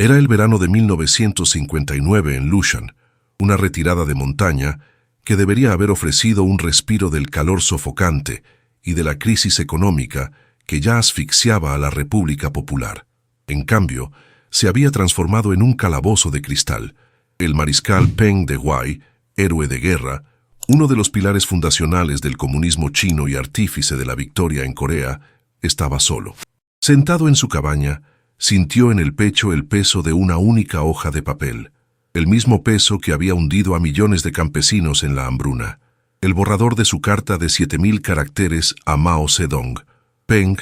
Era el verano de 1959 en Lushan, una retirada de montaña que debería haber ofrecido un respiro del calor sofocante y de la crisis económica que ya asfixiaba a la República Popular. En cambio, se había transformado en un calabozo de cristal. El mariscal Peng Dehuai, héroe de guerra, uno de los pilares fundacionales del comunismo chino y artífice de la victoria en Corea, estaba solo. Sentado en su cabaña, sintió en el pecho el peso de una única hoja de papel, el mismo peso que había hundido a millones de campesinos en la hambruna, el borrador de su carta de 7000 caracteres a Mao Zedong. Peng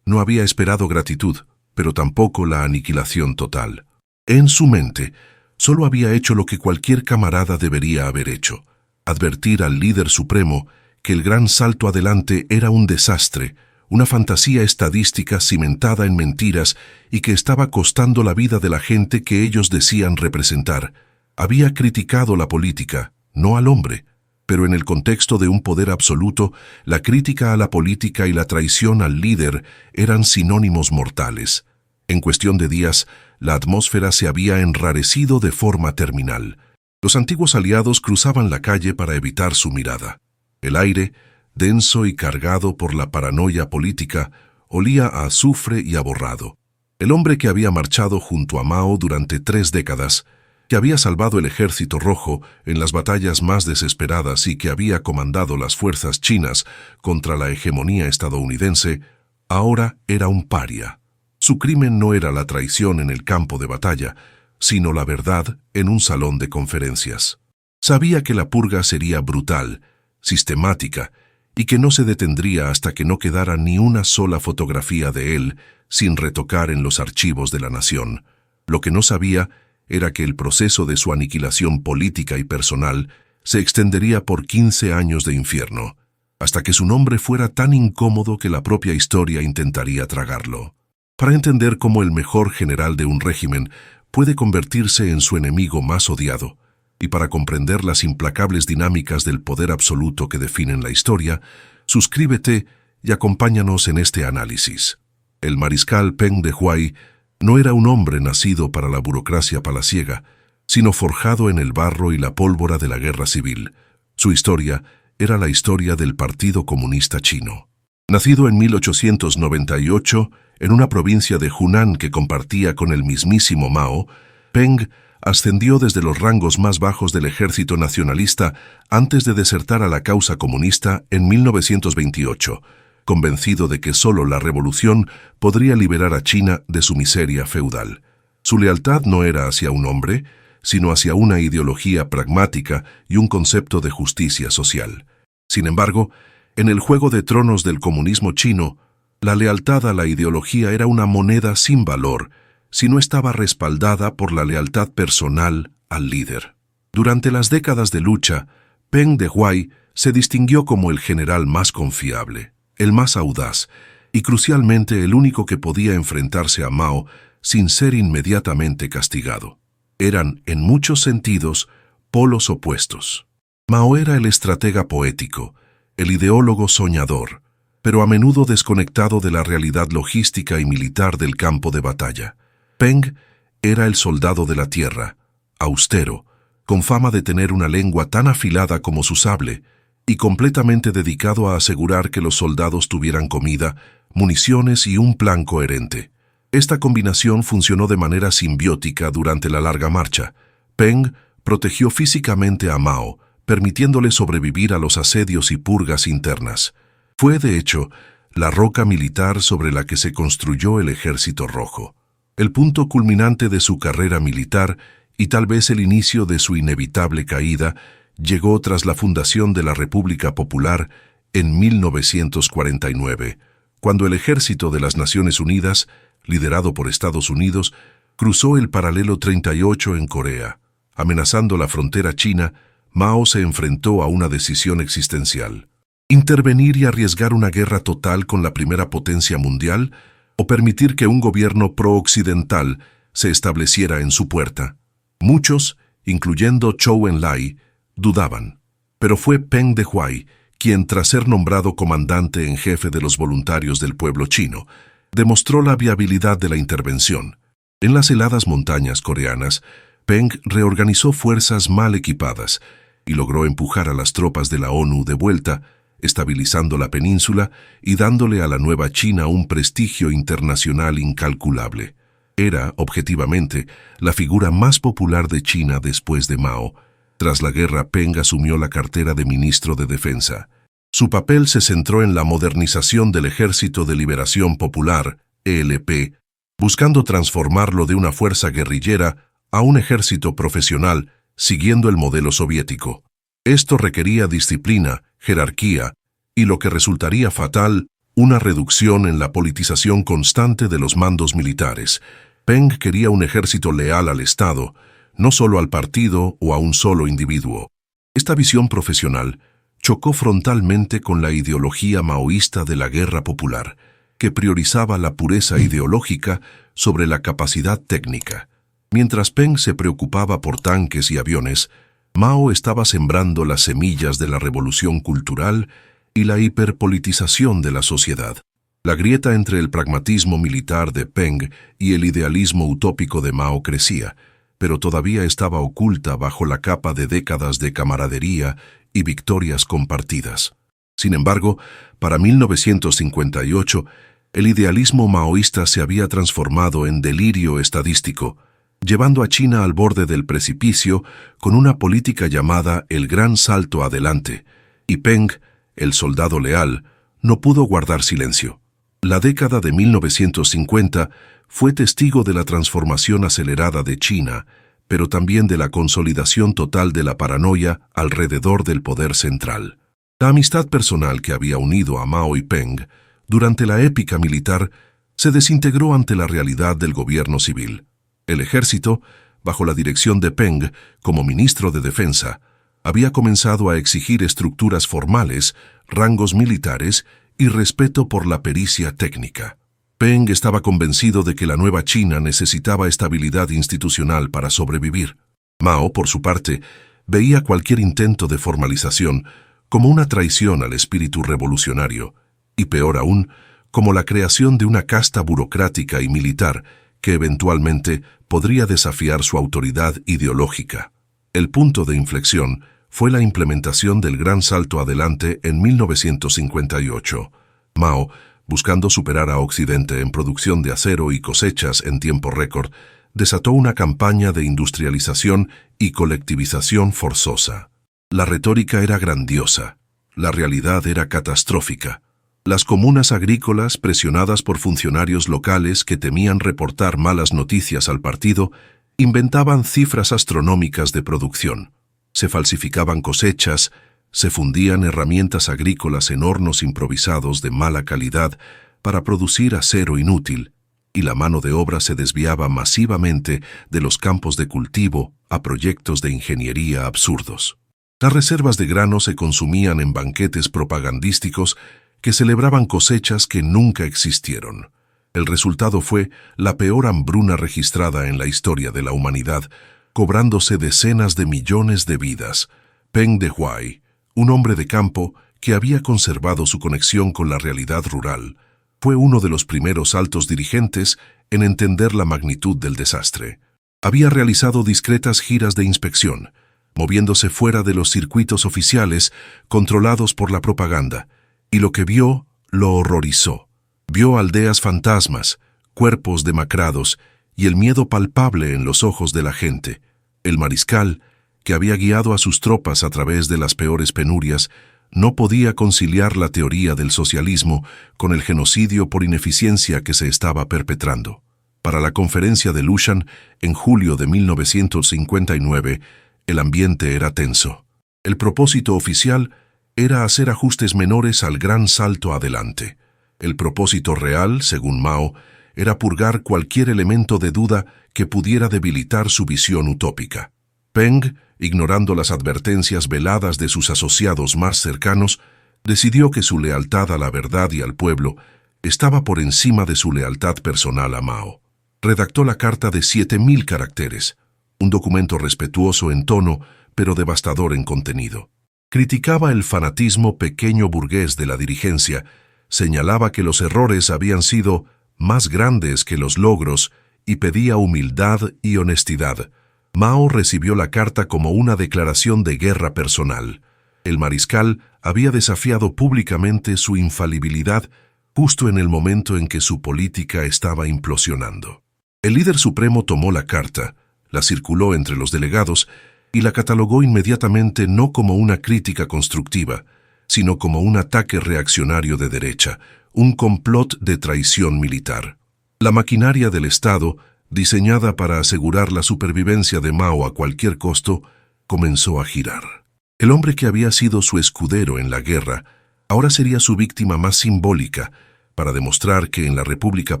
no había esperado gratitud, pero tampoco la aniquilación total. En su mente, solo había hecho lo que cualquier camarada debería haber hecho: advertir al líder supremo que el gran salto adelante era un desastre, una fantasía estadística cimentada en mentiras y que estaba costando la vida de la gente que ellos decían representar. Había criticado la política, no al hombre, pero en el contexto de un poder absoluto, la crítica a la política y la traición al líder eran sinónimos mortales. En cuestión de días, la atmósfera se había enrarecido de forma terminal. Los antiguos aliados cruzaban la calle para evitar su mirada. El aire, denso y cargado por la paranoia política, olía a azufre y a borrado. El hombre que había marchado junto a Mao durante 3 décadas, que había salvado el ejército rojo en las batallas más desesperadas y que había comandado las fuerzas chinas contra la hegemonía estadounidense, ahora era un paria. Su crimen no era la traición en el campo de batalla, sino la verdad en un salón de conferencias. Sabía que la purga sería brutal, sistemática, y que no se detendría hasta que no quedara ni una sola fotografía de él sin retocar en los archivos de la nación. Lo que no sabía era que el proceso de su aniquilación política y personal se extendería por 15 años de infierno, hasta que su nombre fuera tan incómodo que la propia historia intentaría tragarlo. Para entender cómo el mejor general de un régimen puede convertirse en su enemigo más odiado, y para comprender las implacables dinámicas del poder absoluto que definen la historia, suscríbete y acompáñanos en este análisis. El mariscal Peng Dehuai no era un hombre nacido para la burocracia palaciega, sino forjado en el barro y la pólvora de la guerra civil. Su historia era la historia del Partido Comunista Chino. Nacido en 1898, en una provincia de Hunan que compartía con el mismísimo Mao, Peng ascendió desde los rangos más bajos del ejército nacionalista antes de desertar a la causa comunista en 1928, convencido de que solo la revolución podría liberar a China de su miseria feudal. Su lealtad no era hacia un hombre, sino hacia una ideología pragmática y un concepto de justicia social. Sin embargo, en el juego de tronos del comunismo chino, la lealtad a la ideología era una moneda sin valor si no estaba respaldada por la lealtad personal al líder. Durante las décadas de lucha, Peng Dehuai se distinguió como el general más confiable, el más audaz y crucialmente el único que podía enfrentarse a Mao sin ser inmediatamente castigado. Eran, en muchos sentidos, polos opuestos. Mao era el estratega poético, el ideólogo soñador, pero a menudo desconectado de la realidad logística y militar del campo de batalla. Peng era el soldado de la tierra, austero, con fama de tener una lengua tan afilada como su sable, y completamente dedicado a asegurar que los soldados tuvieran comida, municiones y un plan coherente. Esta combinación funcionó de manera simbiótica durante la larga marcha. Peng protegió físicamente a Mao, permitiéndole sobrevivir a los asedios y purgas internas. Fue, de hecho, la roca militar sobre la que se construyó el Ejército Rojo. El punto culminante de su carrera militar y tal vez el inicio de su inevitable caída llegó tras la fundación de la República Popular en 1949, cuando el Ejército de las Naciones Unidas, liderado por Estados Unidos, cruzó el paralelo 38 en Corea. Amenazando la frontera china, Mao se enfrentó a una decisión existencial: intervenir y arriesgar una guerra total con la primera potencia mundial o permitir que un gobierno pro-occidental se estableciera en su puerta. Muchos, incluyendo Zhou Enlai, dudaban, pero fue Peng Dehuai quien, tras ser nombrado comandante en jefe de los voluntarios del pueblo chino, demostró la viabilidad de la intervención. En las heladas montañas coreanas, Peng reorganizó fuerzas mal equipadas y logró empujar a las tropas de la ONU de vuelta, estabilizando la península y dándole a la nueva China un prestigio internacional incalculable. Era, objetivamente, la figura más popular de China después de Mao. Tras la guerra, Peng asumió la cartera de ministro de Defensa. Su papel se centró en la modernización del Ejército de Liberación Popular, ELP, buscando transformarlo de una fuerza guerrillera a un ejército profesional, siguiendo el modelo soviético. Esto requería disciplina, jerarquía, y lo que resultaría fatal, una reducción en la politización constante de los mandos militares. Peng quería un ejército leal al Estado, no solo al partido o a un solo individuo. Esta visión profesional chocó frontalmente con la ideología maoísta de la guerra popular, que priorizaba la pureza ideológica sobre la capacidad técnica. Mientras Peng se preocupaba por tanques y aviones, Mao estaba sembrando las semillas de la revolución cultural y la hiperpolitización de la sociedad. La grieta entre el pragmatismo militar de Peng y el idealismo utópico de Mao crecía, pero todavía estaba oculta bajo la capa de décadas de camaradería y victorias compartidas. Sin embargo, para 1958, el idealismo maoísta se había transformado en delirio estadístico, llevando a China al borde del precipicio con una política llamada el Gran Salto Adelante, y Peng, el soldado leal, no pudo guardar silencio. La década de 1950 fue testigo de la transformación acelerada de China, pero también de la consolidación total de la paranoia alrededor del poder central. La amistad personal que había unido a Mao y Peng durante la épica militar se desintegró ante la realidad del gobierno civil. El ejército, bajo la dirección de Peng como ministro de Defensa, había comenzado a exigir estructuras formales, rangos militares y respeto por la pericia técnica. Peng estaba convencido de que la nueva China necesitaba estabilidad institucional para sobrevivir. Mao, por su parte, veía cualquier intento de formalización como una traición al espíritu revolucionario, y peor aún, como la creación de una casta burocrática y militar que eventualmente podría desafiar su autoridad ideológica. El punto de inflexión fue la implementación del Gran Salto Adelante en 1958. Mao, buscando superar a Occidente en producción de acero y cosechas en tiempo récord, desató una campaña de industrialización y colectivización forzosa. La retórica era grandiosa, la realidad era catastrófica. Las comunas agrícolas, presionadas por funcionarios locales que temían reportar malas noticias al partido, inventaban cifras astronómicas de producción. Se falsificaban cosechas, se fundían herramientas agrícolas en hornos improvisados de mala calidad para producir acero inútil, y la mano de obra se desviaba masivamente de los campos de cultivo a proyectos de ingeniería absurdos. Las reservas de grano se consumían en banquetes propagandísticos que celebraban cosechas que nunca existieron. El resultado fue la peor hambruna registrada en la historia de la humanidad, cobrándose decenas de millones de vidas. Peng Dehuai, un hombre de campo que había conservado su conexión con la realidad rural, fue uno de los primeros altos dirigentes en entender la magnitud del desastre. Había realizado discretas giras de inspección, moviéndose fuera de los circuitos oficiales controlados por la propaganda, y lo que vio lo horrorizó. Vio aldeas fantasmas, cuerpos demacrados y el miedo palpable en los ojos de la gente. El mariscal, que había guiado a sus tropas a través de las peores penurias, no podía conciliar la teoría del socialismo con el genocidio por ineficiencia que se estaba perpetrando. Para la conferencia de Lushan, en julio de 1959, el ambiente era tenso. El propósito oficial era hacer ajustes menores al Gran Salto Adelante. El propósito real, según Mao, era purgar cualquier elemento de duda que pudiera debilitar su visión utópica. Peng, ignorando las advertencias veladas de sus asociados más cercanos, decidió que su lealtad a la verdad y al pueblo estaba por encima de su lealtad personal a Mao. Redactó la carta de 7.000 caracteres, un documento respetuoso en tono, pero devastador en contenido. Criticaba el fanatismo pequeño burgués de la dirigencia, señalaba que los errores habían sido más grandes que los logros y pedía humildad y honestidad. Mao recibió la carta como una declaración de guerra personal. El mariscal había desafiado públicamente su infalibilidad justo en el momento en que su política estaba implosionando. El líder supremo tomó la carta, la circuló entre los delegados y la catalogó inmediatamente no como una crítica constructiva, sino como un ataque reaccionario de derecha, un complot de traición militar. La maquinaria del Estado, diseñada para asegurar la supervivencia de Mao a cualquier costo, comenzó a girar. El hombre que había sido su escudero en la guerra, ahora sería su víctima más simbólica, para demostrar que en la República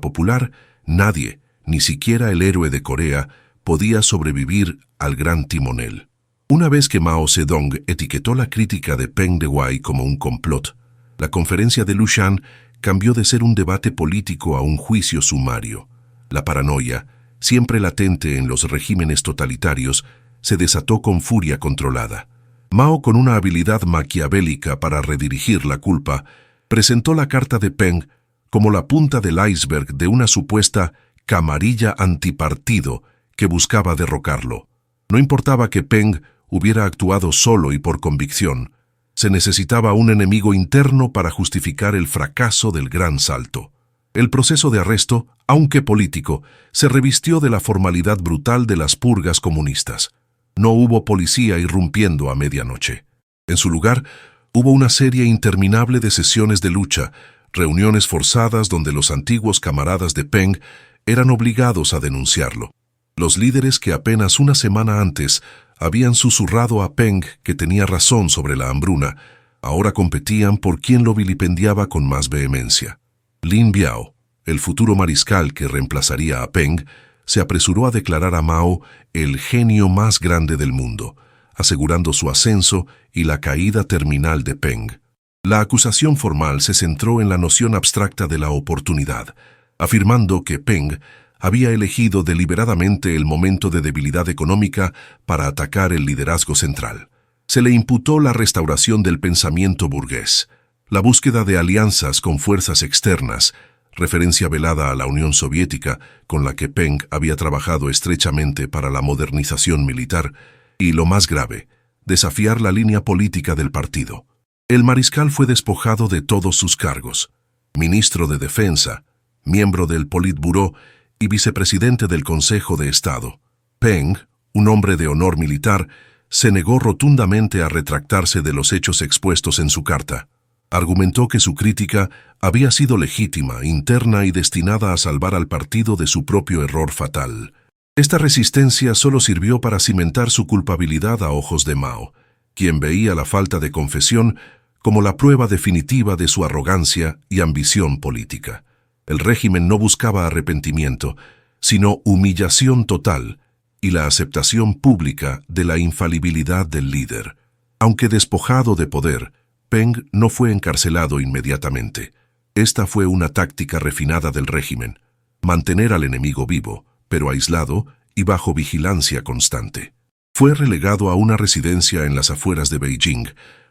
Popular nadie, ni siquiera el héroe de Corea, podía sobrevivir al gran timonel. Una vez que Mao Zedong etiquetó la crítica de Peng Dehuai como un complot, la conferencia de Lushan cambió de ser un debate político a un juicio sumario. La paranoia, siempre latente en los regímenes totalitarios, se desató con furia controlada. Mao, con una habilidad maquiavélica para redirigir la culpa, presentó la carta de Peng como la punta del iceberg de una supuesta camarilla antipartido que buscaba derrocarlo. No importaba que Peng hubiera actuado solo y por convicción, se necesitaba un enemigo interno para justificar el fracaso del gran salto. El proceso de arresto, aunque político, se revistió de la formalidad brutal de las purgas comunistas. No hubo policía irrumpiendo a medianoche. En su lugar, hubo una serie interminable de sesiones de lucha, reuniones forzadas donde los antiguos camaradas de Peng eran obligados a denunciarlo. Los líderes que apenas una semana antes habían susurrado a Peng que tenía razón sobre la hambruna, ahora competían por quién lo vilipendiaba con más vehemencia. Lin Biao, el futuro mariscal que reemplazaría a Peng, se apresuró a declarar a Mao el genio más grande del mundo, asegurando su ascenso y la caída terminal de Peng. La acusación formal se centró en la noción abstracta de la oportunidad, afirmando que Peng había elegido deliberadamente el momento de debilidad económica para atacar el liderazgo central. Se le imputó la restauración del pensamiento burgués, la búsqueda de alianzas con fuerzas externas, referencia velada a la Unión Soviética, con la que Peng había trabajado estrechamente para la modernización militar, y, lo más grave, desafiar la línea política del partido. El mariscal fue despojado de todos sus cargos: ministro de Defensa, miembro del Politburó y vicepresidente del Consejo de Estado. Peng, un hombre de honor militar, se negó rotundamente a retractarse de los hechos expuestos en su carta. Argumentó que su crítica había sido legítima, interna y destinada a salvar al partido de su propio error fatal. Esta resistencia solo sirvió para cimentar su culpabilidad a ojos de Mao, quien veía la falta de confesión como la prueba definitiva de su arrogancia y ambición política. El régimen no buscaba arrepentimiento, sino humillación total y la aceptación pública de la infalibilidad del líder. Aunque despojado de poder, Peng no fue encarcelado inmediatamente. Esta fue una táctica refinada del régimen: mantener al enemigo vivo, pero aislado y bajo vigilancia constante. Fue relegado a una residencia en las afueras de Beijing,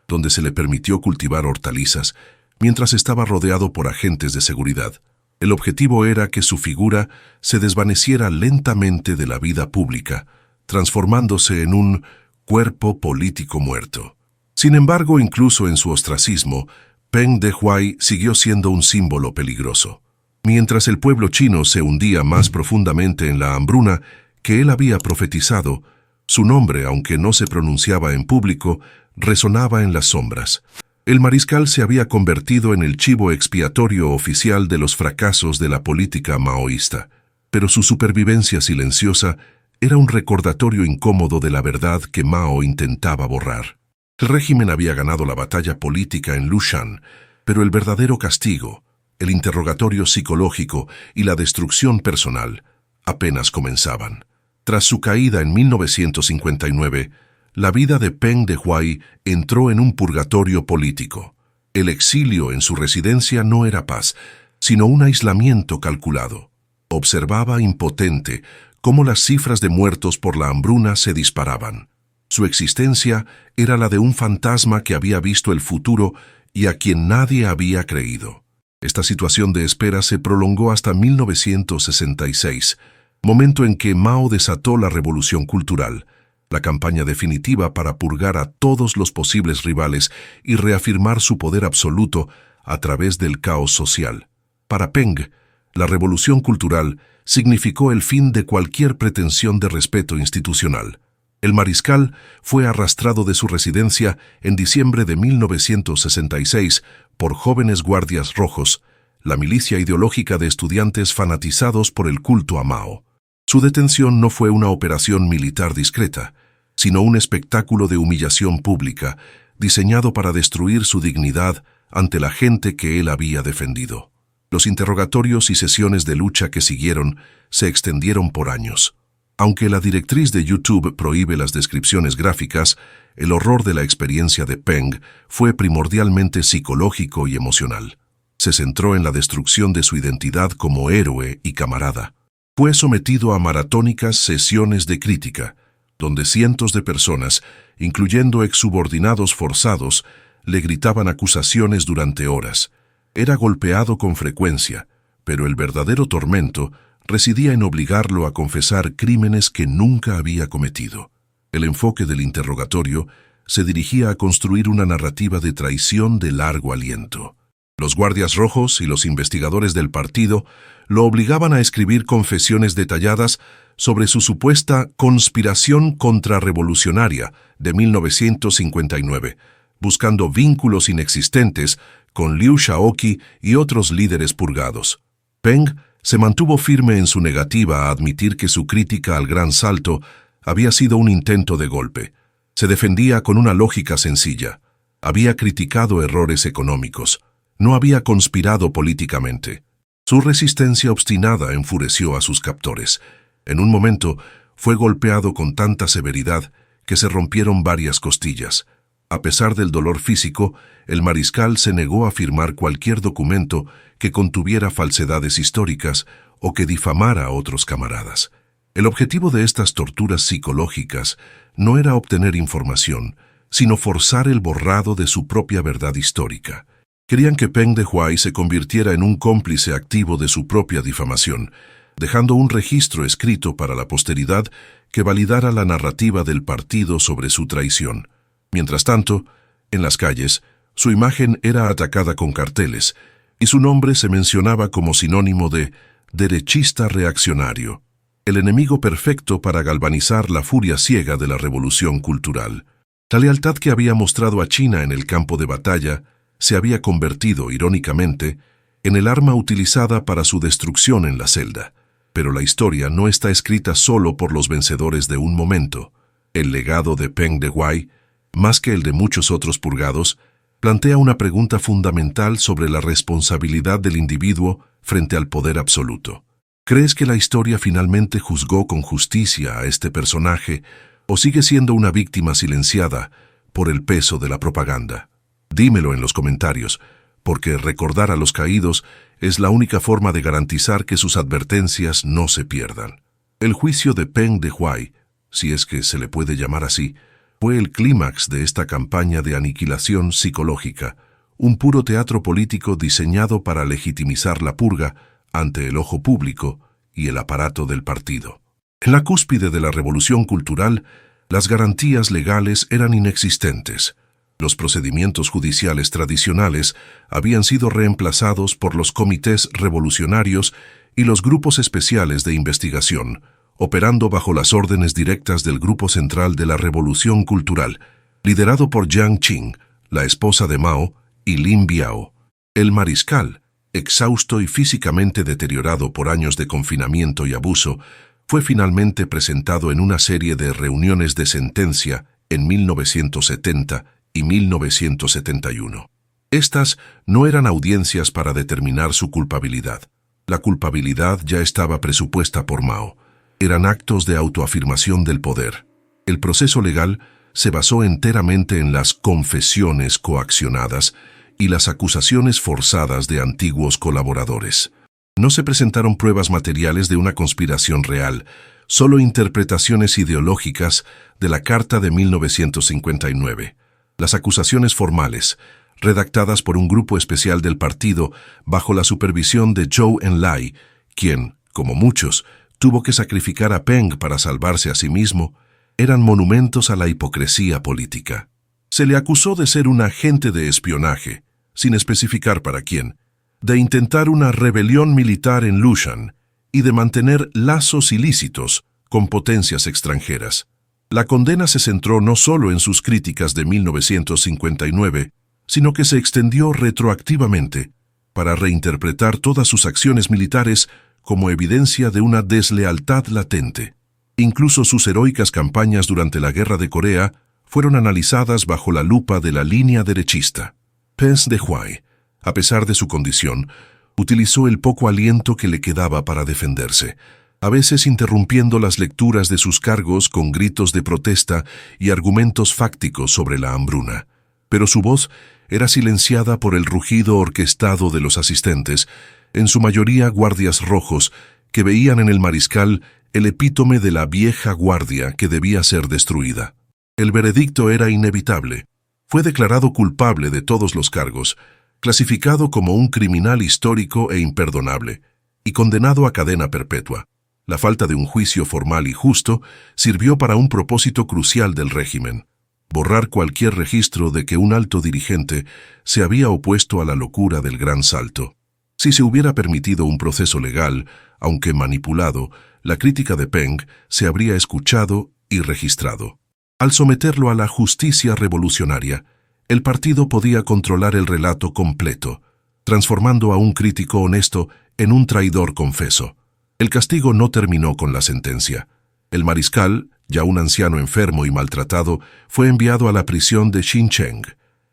donde se le permitió cultivar hortalizas, mientras estaba rodeado por agentes de seguridad. El objetivo era que su figura se desvaneciera lentamente de la vida pública, transformándose en un cuerpo político muerto. Sin embargo, incluso en su ostracismo, Peng Dehuai siguió siendo un símbolo peligroso. Mientras el pueblo chino se hundía más profundamente en la hambruna que él había profetizado, su nombre, aunque no se pronunciaba en público, resonaba en las sombras. El mariscal se había convertido en el chivo expiatorio oficial de los fracasos de la política maoísta, pero su supervivencia silenciosa era un recordatorio incómodo de la verdad que Mao intentaba borrar. El régimen había ganado la batalla política en Lushan, pero el verdadero castigo, el interrogatorio psicológico y la destrucción personal apenas comenzaban. Tras su caída en 1959, la vida de Peng Dehuai entró en un purgatorio político. El exilio en su residencia no era paz, sino un aislamiento calculado. Observaba impotente cómo las cifras de muertos por la hambruna se disparaban. Su existencia era la de un fantasma que había visto el futuro y a quien nadie había creído. Esta situación de espera se prolongó hasta 1966, momento en que Mao desató la revolución cultural, la campaña definitiva para purgar a todos los posibles rivales y reafirmar su poder absoluto a través del caos social. Para Peng, la revolución cultural significó el fin de cualquier pretensión de respeto institucional. El mariscal fue arrastrado de su residencia en diciembre de 1966 por jóvenes guardias rojos, la milicia ideológica de estudiantes fanatizados por el culto a Mao. Su detención no fue una operación militar discreta, sino un espectáculo de humillación pública, diseñado para destruir su dignidad ante la gente que él había defendido. Los interrogatorios y sesiones de lucha que siguieron se extendieron por años. Aunque la directriz de YouTube prohíbe las descripciones gráficas, el horror de la experiencia de Peng fue primordialmente psicológico y emocional. Se centró en la destrucción de su identidad como héroe y camarada. Fue sometido a maratónicas sesiones de crítica, donde cientos de personas, incluyendo exsubordinados forzados, le gritaban acusaciones durante horas. Era golpeado con frecuencia, pero el verdadero tormento residía en obligarlo a confesar crímenes que nunca había cometido. El enfoque del interrogatorio se dirigía a construir una narrativa de traición de largo aliento. Los guardias rojos y los investigadores del partido lo obligaban a escribir confesiones detalladas sobre su supuesta conspiración contrarrevolucionaria de 1959, buscando vínculos inexistentes con Liu Shaoqi y otros líderes purgados. Peng se mantuvo firme en su negativa a admitir que su crítica al Gran Salto había sido un intento de golpe. Se defendía con una lógica sencilla. Había criticado errores económicos. No había conspirado políticamente. Su resistencia obstinada enfureció a sus captores. En un momento, fue golpeado con tanta severidad que se rompieron varias costillas. A pesar del dolor físico, el mariscal se negó a firmar cualquier documento que contuviera falsedades históricas o que difamara a otros camaradas. El objetivo de estas torturas psicológicas no era obtener información, sino forzar el borrado de su propia verdad histórica. Querían que Peng Dehuai se convirtiera en un cómplice activo de su propia difamación, dejando un registro escrito para la posteridad que validara la narrativa del partido sobre su traición. Mientras tanto, en las calles, su imagen era atacada con carteles, y su nombre se mencionaba como sinónimo de derechista reaccionario, el enemigo perfecto para galvanizar la furia ciega de la revolución cultural. La lealtad que había mostrado a China en el campo de batalla se había convertido, irónicamente, en el arma utilizada para su destrucción en la celda. Pero la historia no está escrita solo por los vencedores de un momento. El legado de Peng Dehuai, más que el de muchos otros purgados, plantea una pregunta fundamental sobre la responsabilidad del individuo frente al poder absoluto. ¿Crees que la historia finalmente juzgó con justicia a este personaje o sigue siendo una víctima silenciada por el peso de la propaganda? Dímelo en los comentarios, porque recordar a los caídos es la única forma de garantizar que sus advertencias no se pierdan. El juicio de Peng Dehuai, si es que se le puede llamar así, fue el clímax de esta campaña de aniquilación psicológica, un puro teatro político diseñado para legitimizar la purga ante el ojo público y el aparato del partido. En la cúspide de la revolución cultural, las garantías legales eran inexistentes. Los procedimientos judiciales tradicionales habían sido reemplazados por los comités revolucionarios y los grupos especiales de investigación, operando bajo las órdenes directas del Grupo Central de la Revolución Cultural, liderado por Jiang Qing, la esposa de Mao, y Lin Biao. El mariscal, exhausto y físicamente deteriorado por años de confinamiento y abuso, fue finalmente presentado en una serie de reuniones de sentencia en 1970 y 1971. Estas no eran audiencias para determinar su culpabilidad. La culpabilidad ya estaba presupuesta por Mao. Eran actos de autoafirmación del poder. El proceso legal se basó enteramente en las confesiones coaccionadas y las acusaciones forzadas de antiguos colaboradores. No se presentaron pruebas materiales de una conspiración real, solo interpretaciones ideológicas de la Carta de 1959. Las acusaciones formales, redactadas por un grupo especial del partido bajo la supervisión de Zhou Enlai, quien, como muchos, tuvo que sacrificar a Peng para salvarse a sí mismo, eran monumentos a la hipocresía política. Se le acusó de ser un agente de espionaje, sin especificar para quién, de intentar una rebelión militar en Lushan y de mantener lazos ilícitos con potencias extranjeras. La condena se centró no solo en sus críticas de 1959, sino que se extendió retroactivamente para reinterpretar todas sus acciones militares como evidencia de una deslealtad latente. Incluso sus heroicas campañas durante la Guerra de Corea fueron analizadas bajo la lupa de la línea derechista. Peng Dehuai, a pesar de su condición, utilizó el poco aliento que le quedaba para defenderse, a veces interrumpiendo las lecturas de sus cargos con gritos de protesta y argumentos fácticos sobre la hambruna. Pero su voz era silenciada por el rugido orquestado de los asistentes, en su mayoría guardias rojos, que veían en el mariscal el epítome de la vieja guardia que debía ser destruida. El veredicto era inevitable. Fue declarado culpable de todos los cargos, clasificado como un criminal histórico e imperdonable, y condenado a cadena perpetua. La falta de un juicio formal y justo sirvió para un propósito crucial del régimen: borrar cualquier registro de que un alto dirigente se había opuesto a la locura del Gran Salto. Si se hubiera permitido un proceso legal, aunque manipulado, la crítica de Peng se habría escuchado y registrado. Al someterlo a la justicia revolucionaria, el partido podía controlar el relato completo, transformando a un crítico honesto en un traidor confeso. El castigo no terminó con la sentencia. El mariscal, ya un anciano enfermo y maltratado, fue enviado a la prisión de Xincheng,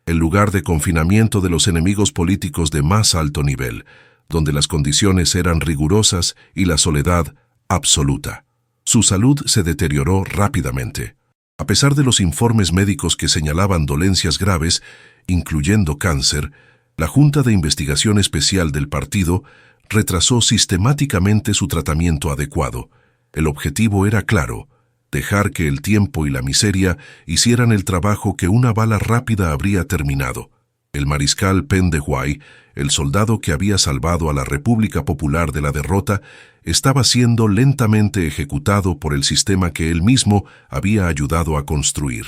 el lugar de confinamiento de los enemigos políticos de más alto nivel, donde las condiciones eran rigurosas y la soledad absoluta. Su salud se deterioró rápidamente. A pesar de los informes médicos que señalaban dolencias graves, incluyendo cáncer, la Junta de Investigación Especial del partido retrasó sistemáticamente su tratamiento adecuado. El objetivo era claro: dejar que el tiempo y la miseria hicieran el trabajo que una bala rápida habría terminado. El mariscal Peng Dehuai, el soldado que había salvado a la República Popular de la derrota, estaba siendo lentamente ejecutado por el sistema que él mismo había ayudado a construir.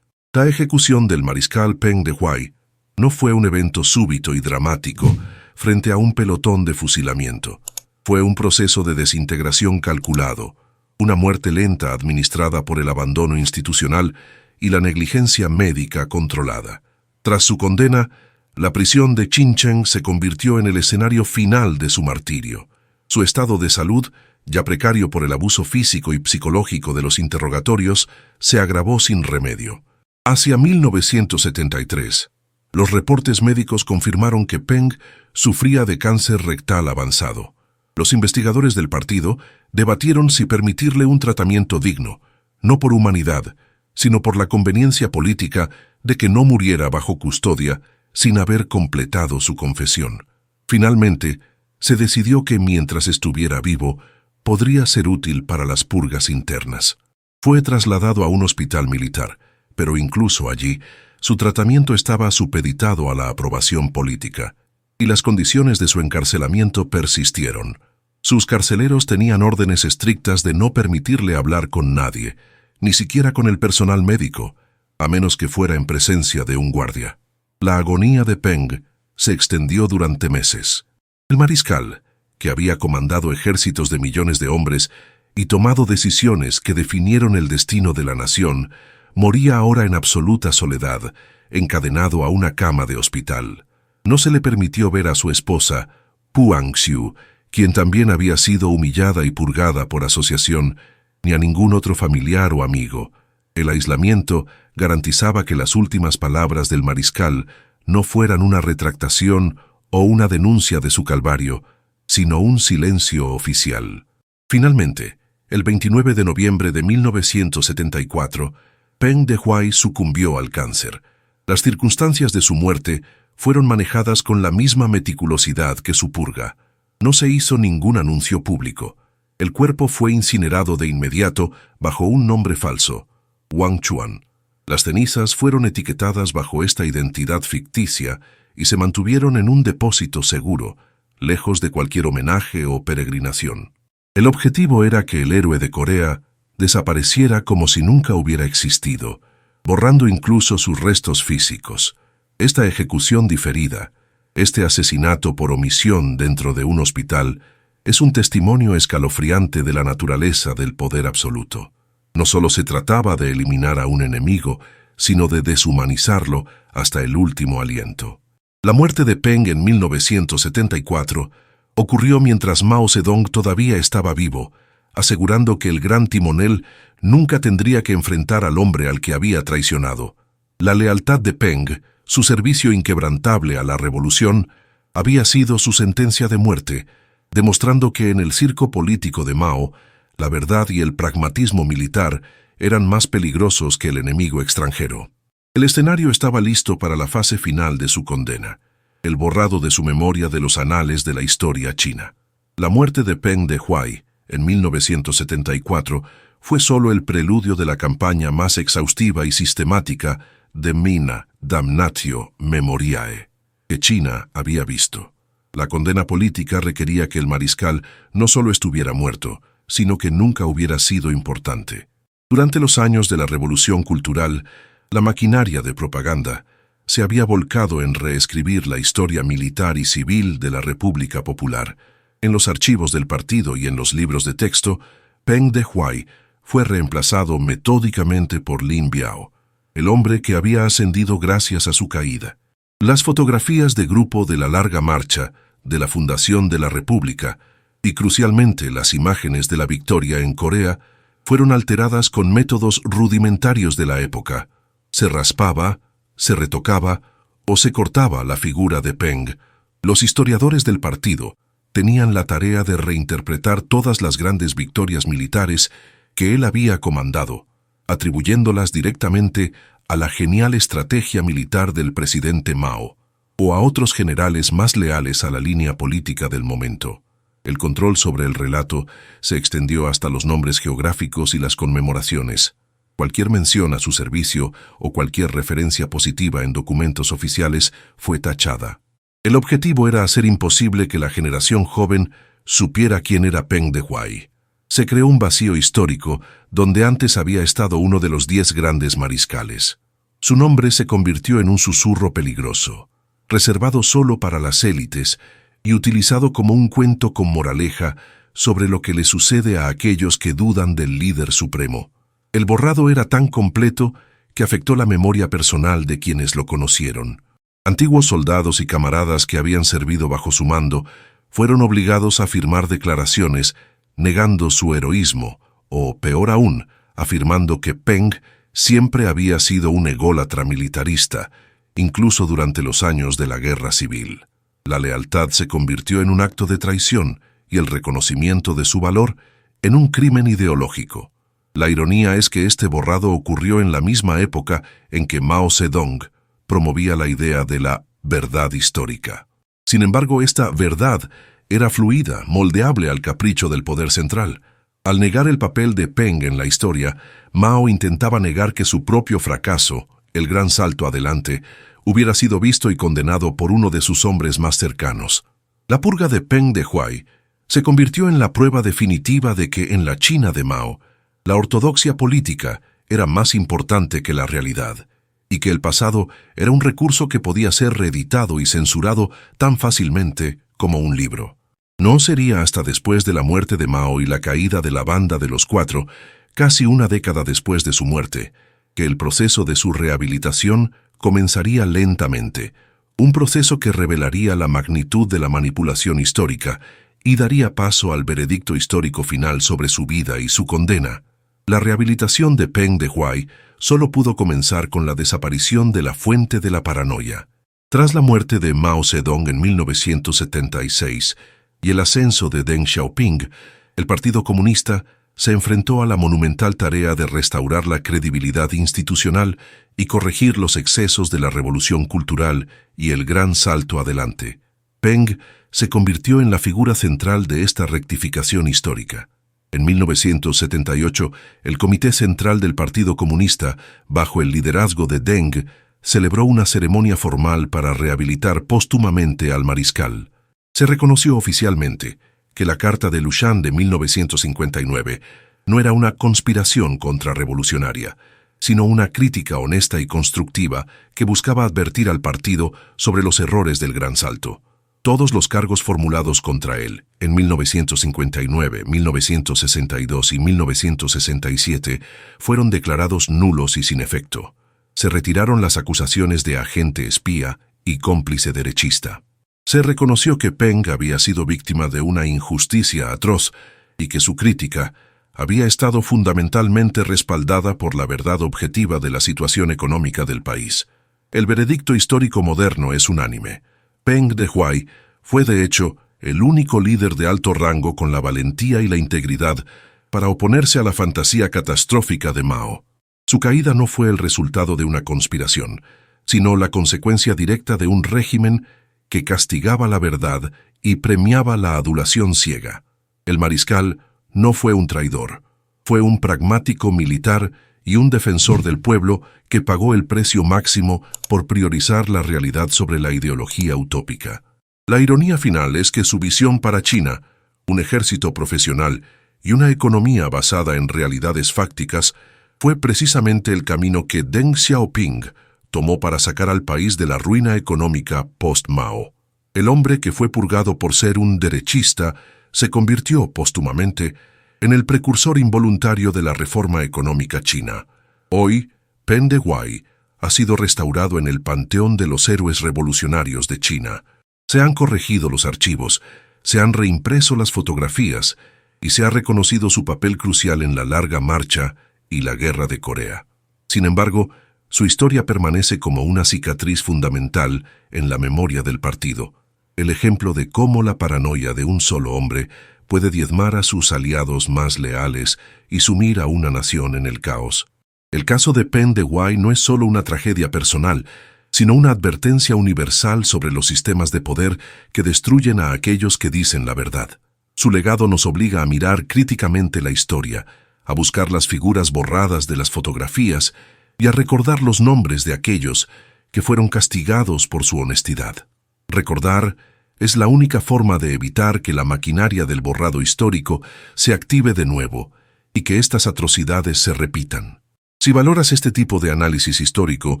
La ejecución del mariscal Peng Dehuai no fue un evento súbito y dramático frente a un pelotón de fusilamiento. Fue un proceso de desintegración calculado, una muerte lenta administrada por el abandono institucional y la negligencia médica controlada. Tras su condena, la prisión de Xincheng se convirtió en el escenario final de su martirio. Su estado de salud, ya precario por el abuso físico y psicológico de los interrogatorios, se agravó sin remedio. Hacia 1973, los reportes médicos confirmaron que Peng sufría de cáncer rectal avanzado. Los investigadores del partido debatieron si permitirle un tratamiento digno, no por humanidad, sino por la conveniencia política de que no muriera bajo custodia sin haber completado su confesión. Finalmente, se decidió que mientras estuviera vivo, podría ser útil para las purgas internas. Fue trasladado a un hospital militar, pero incluso allí, su tratamiento estaba supeditado a la aprobación política, y las condiciones de su encarcelamiento persistieron. Sus carceleros tenían órdenes estrictas de no permitirle hablar con nadie, ni siquiera con el personal médico, a menos que fuera en presencia de un guardia. La agonía de Peng se extendió durante meses. El mariscal, que había comandado ejércitos de millones de hombres y tomado decisiones que definieron el destino de la nación, moría ahora en absoluta soledad, encadenado a una cama de hospital. No se le permitió ver a su esposa, Pu Hangxiu, quien también había sido humillada y purgada por asociación, ni a ningún otro familiar o amigo. El aislamiento garantizaba que las últimas palabras del mariscal no fueran una retractación o una denuncia de su calvario, sino un silencio oficial. Finalmente, el 29 de noviembre de 1974, Peng Dehuai sucumbió al cáncer. Las circunstancias de su muerte fueron manejadas con la misma meticulosidad que su purga. No se hizo ningún anuncio público. El cuerpo fue incinerado de inmediato bajo un nombre falso, Wang Chuan. Las cenizas fueron etiquetadas bajo esta identidad ficticia y se mantuvieron en un depósito seguro, lejos de cualquier homenaje o peregrinación. El objetivo era que el héroe de Corea desapareciera como si nunca hubiera existido, borrando incluso sus restos físicos. Esta ejecución diferida, este asesinato por omisión dentro de un hospital, es un testimonio escalofriante de la naturaleza del poder absoluto. No solo se trataba de eliminar a un enemigo, sino de deshumanizarlo hasta el último aliento. La muerte de Peng en 1974 ocurrió mientras Mao Zedong todavía estaba vivo, asegurando que el gran timonel nunca tendría que enfrentar al hombre al que había traicionado. La lealtad de Peng, su servicio inquebrantable a la revolución, había sido su sentencia de muerte, demostrando que en el circo político de Mao, la verdad y el pragmatismo militar eran más peligrosos que el enemigo extranjero. El escenario estaba listo para la fase final de su condena, el borrado de su memoria de los anales de la historia china. La muerte de Peng Dehuai, en 1974, fue solo el preludio de la campaña más exhaustiva y sistemática de Mina Damnatio Memoriae, que China había visto. La condena política requería que el mariscal no solo estuviera muerto, sino que nunca hubiera sido importante. Durante los años de la Revolución Cultural, la maquinaria de propaganda se había volcado en reescribir la historia militar y civil de la República Popular. En los archivos del partido y en los libros de texto, Peng Dehuai fue reemplazado metódicamente por Lin Biao, el hombre que había ascendido gracias a su caída. Las fotografías de grupo de la larga marcha de la fundación de la República y crucialmente las imágenes de la victoria en Corea fueron alteradas con métodos rudimentarios de la época. Se raspaba, se retocaba o se cortaba la figura de Peng. Los historiadores del partido tenían la tarea de reinterpretar todas las grandes victorias militares que él había comandado, atribuyéndolas directamente a la genial estrategia militar del presidente Mao, o a otros generales más leales a la línea política del momento. El control sobre el relato se extendió hasta los nombres geográficos y las conmemoraciones. Cualquier mención a su servicio o cualquier referencia positiva en documentos oficiales fue tachada. El objetivo era hacer imposible que la generación joven supiera quién era Peng Dehuai. Se creó un vacío histórico donde antes había estado uno de los 10 grandes mariscales. Su nombre se convirtió en un susurro peligroso, reservado solo para las élites y utilizado como un cuento con moraleja sobre lo que le sucede a aquellos que dudan del líder supremo. El borrado era tan completo que afectó la memoria personal de quienes lo conocieron. Antiguos soldados y camaradas que habían servido bajo su mando fueron obligados a firmar declaraciones negando su heroísmo, o peor aún, afirmando que Peng siempre había sido un ególatra militarista, incluso durante los años de la guerra civil. La lealtad se convirtió en un acto de traición y el reconocimiento de su valor en un crimen ideológico. La ironía es que este borrado ocurrió en la misma época en que Mao Zedong promovía la idea de la verdad histórica. Sin embargo, esta verdad era fluida, moldeable al capricho del poder central. Al negar el papel de Peng en la historia, Mao intentaba negar que su propio fracaso, el gran salto adelante, hubiera sido visto y condenado por uno de sus hombres más cercanos. La purga de Peng Dehuai se convirtió en la prueba definitiva de que en la China de Mao, la ortodoxia política era más importante que la realidad, y que el pasado era un recurso que podía ser reeditado y censurado tan fácilmente como un libro. No sería hasta después de la muerte de Mao y la caída de la Banda de los Cuatro, casi una década después de su muerte, que el proceso de su rehabilitación comenzaría lentamente, un proceso que revelaría la magnitud de la manipulación histórica y daría paso al veredicto histórico final sobre su vida y su condena. La rehabilitación de Peng Dehuai solo pudo comenzar con la desaparición de la fuente de la paranoia. Tras la muerte de Mao Zedong en 1976 y el ascenso de Deng Xiaoping, el Partido Comunista se enfrentó a la monumental tarea de restaurar la credibilidad institucional y corregir los excesos de la revolución cultural y el gran salto adelante. Peng se convirtió en la figura central de esta rectificación histórica. En 1978, el Comité Central del Partido Comunista, bajo el liderazgo de Deng, celebró una ceremonia formal para rehabilitar póstumamente al mariscal. Se reconoció oficialmente que la Carta de Lushan de 1959 no era una conspiración contrarrevolucionaria, sino una crítica honesta y constructiva que buscaba advertir al partido sobre los errores del Gran Salto. Todos los cargos formulados contra él en 1959, 1962 y 1967 fueron declarados nulos y sin efecto. Se retiraron las acusaciones de agente espía y cómplice derechista. Se reconoció que Peng había sido víctima de una injusticia atroz y que su crítica había estado fundamentalmente respaldada por la verdad objetiva de la situación económica del país. El veredicto histórico moderno es unánime. Peng Dehuai fue, de hecho, el único líder de alto rango con la valentía y la integridad para oponerse a la fantasía catastrófica de Mao. Su caída no fue el resultado de una conspiración, sino la consecuencia directa de un régimen que castigaba la verdad y premiaba la adulación ciega. El mariscal no fue un traidor, fue un pragmático militar y un defensor del pueblo que pagó el precio máximo por priorizar la realidad sobre la ideología utópica. La ironía final es que su visión para China, un ejército profesional y una economía basada en realidades fácticas, fue precisamente el camino que Deng Xiaoping tomó para sacar al país de la ruina económica post-Mao. El hombre que fue purgado por ser un derechista se convirtió póstumamente en el precursor involuntario de la reforma económica china. Hoy, Peng Dehuai ha sido restaurado en el panteón de los héroes revolucionarios de China. Se han corregido los archivos, se han reimpreso las fotografías y se ha reconocido su papel crucial en la larga marcha y la guerra de Corea. Sin embargo, su historia permanece como una cicatriz fundamental en la memoria del partido, el ejemplo de cómo la paranoia de un solo hombre puede diezmar a sus aliados más leales y sumir a una nación en el caos. El caso de Peng Dehuai no es solo una tragedia personal, sino una advertencia universal sobre los sistemas de poder que destruyen a aquellos que dicen la verdad. Su legado nos obliga a mirar críticamente la historia, a buscar las figuras borradas de las fotografías y a recordar los nombres de aquellos que fueron castigados por su honestidad. Recordar es la única forma de evitar que la maquinaria del borrado histórico se active de nuevo y que estas atrocidades se repitan. Si valoras este tipo de análisis histórico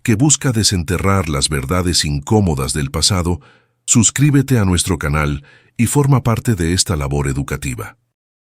que busca desenterrar las verdades incómodas del pasado, suscríbete a nuestro canal y forma parte de esta labor educativa.